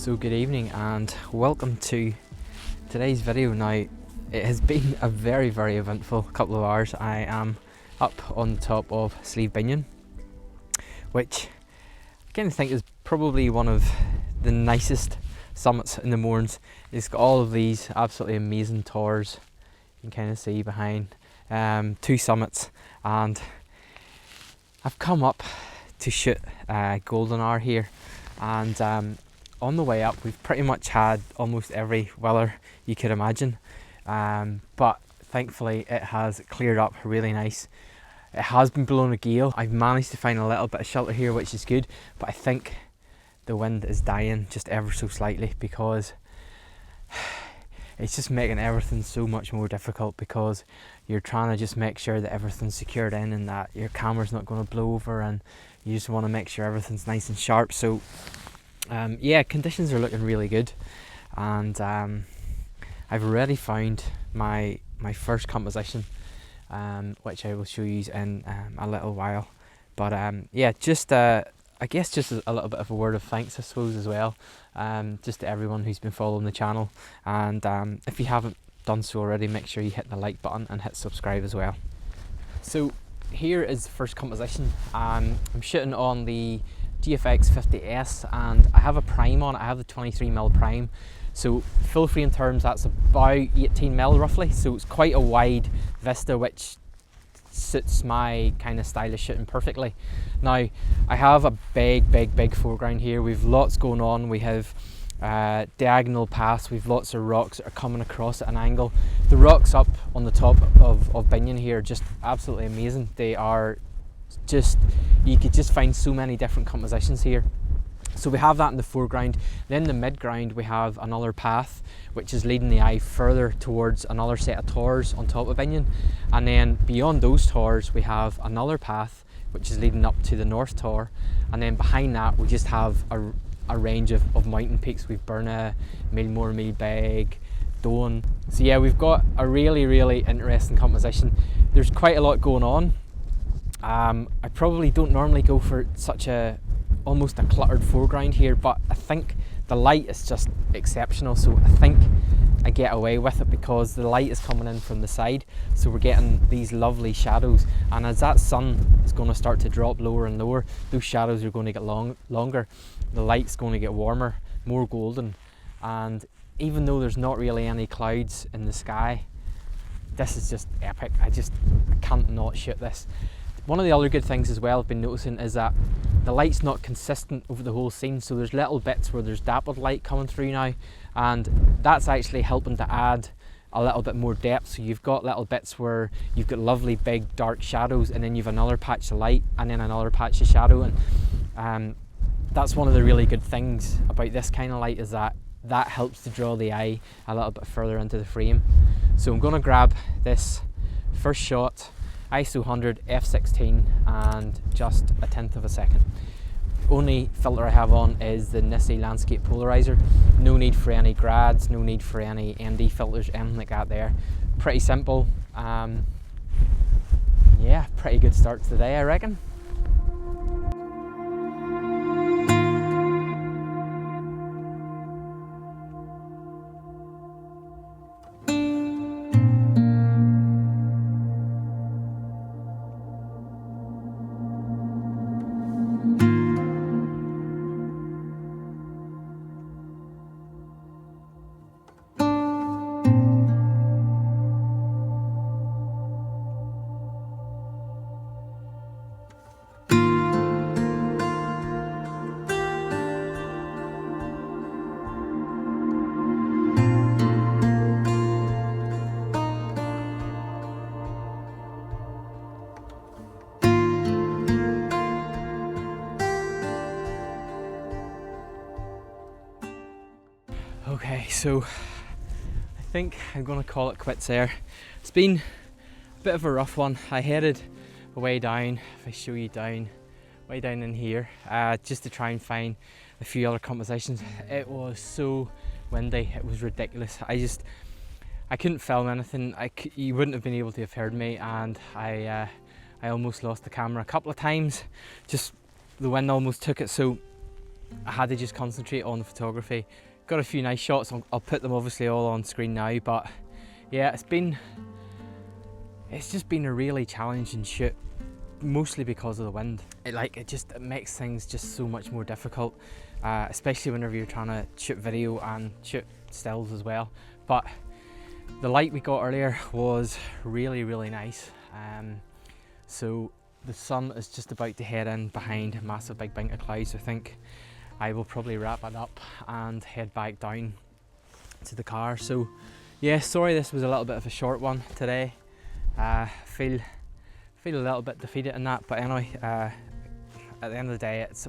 So good evening and welcome to today's video. Now it has been a very eventful couple of hours. I am up on the top of Slieve Binnian, which I kind of think is probably one of the nicest summits in the Mournes. It's got all of these absolutely amazing towers you can kind of see behind, two summits, and I've come up to shoot golden hour here, and on the way up we've pretty much had almost every weather you could imagine, but thankfully it has cleared up really nice. It has been blowing a gale. I've managed to find a little bit of shelter here, which is good, but I think the wind is dying just ever so slightly because it's just making everything so much more difficult, because you're trying to just make sure that everything's secured in and that your camera's not going to blow over, and you just want to make sure everything's nice and sharp. So yeah, conditions are looking really good, and I've already found my first composition, which I will show you in a little while. But yeah, just I guess just a little bit of a word of thanks, I suppose, as well, just to everyone who's been following the channel, and if you haven't done so already, make sure you hit the like button and hit subscribe as well. So here is the first composition. I'm shooting on the GFX50S, and I have a prime on it. I have the 23mm prime, so full frame terms that's about 18mm roughly, so it's quite a wide vista, which suits my kind of style of shooting perfectly. Now I have a big foreground here. We've lots going on. We have diagonal paths, we've lots of rocks that are coming across at an angle. The rocks up on the top of Binnian here are just absolutely amazing. They are just, you could just find so many different compositions here. So we have that in the foreground. Then the midground we have another path which is leading the eye further towards another set of towers on top of Binnian, and then beyond those towers we have another path which is leading up to the north tower, and then behind that we just have a range of mountain peaks. We've Mourne, Milbeg, Doan. So yeah, we've got a really interesting composition. There's quite a lot going on. I probably don't normally go for such a almost a cluttered foreground here, but I think the light is just exceptional, so I think I get away with it because the light is coming in from the side, so we're getting these lovely shadows, and as that sun is going to start to drop lower and lower, those shadows are going to get longer, the light's going to get warmer, more golden, and even though there's not really any clouds in the sky, this is just epic. I can't not shoot this. One of the other good things as well I've been noticing is that the light's not consistent over the whole scene, so there's little bits where there's dappled light coming through now, and that's actually helping to add a little bit more depth. So you've got little bits where you've got lovely big dark shadows, and then you've another patch of light and then another patch of shadow, and that's one of the really good things about this kind of light, is that helps to draw the eye a little bit further into the frame. So I'm going to grab this first shot, ISO 100 f16 and just a tenth of a second. Only filter I have on is the Nissi Landscape Polarizer. No need for any grads, no need for any ND filters, anything like that there. Pretty simple. Yeah, pretty good start to the day, I reckon. Okay, so I think I'm going to call it quits there. It's been a bit of a rough one. I headed way down, if I show you down, way down in here, just to try and find a few other compositions. It was so windy, it was ridiculous. I couldn't film anything. You wouldn't have been able to have heard me, and I almost lost the camera a couple of times. Just the wind almost took it. So I had to just concentrate on the photography. Got a few nice shots, I'll put them obviously all on screen now, but yeah, it's just been a really challenging shoot, mostly because of the wind. It just makes things just so much more difficult, especially whenever you're trying to shoot video and shoot stills as well. But the light we got earlier was really nice. So the sun is just about to head in behind a massive big bank of clouds. So I think I will probably wrap it up and head back down to the car. So yeah, sorry this was a little bit of a short one today. Feel a little bit defeated in that, but anyway, at the end of the day, it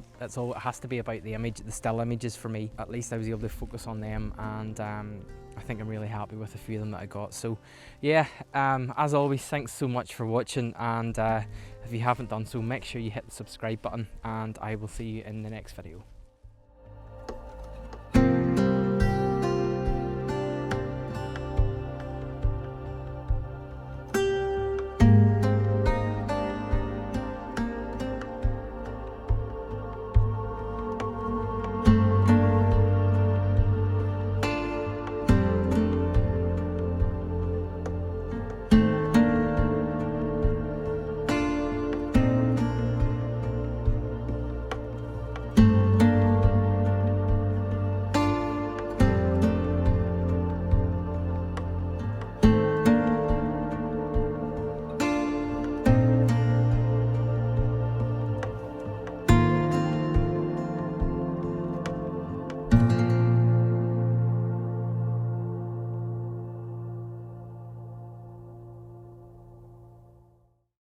has to be about the image, the still images for me. At least I was able to focus on them, and I think I'm really happy with a few of them that I got. So yeah, as always, thanks so much for watching, and if you haven't done so, make sure you hit the subscribe button, and I will see you in the next video.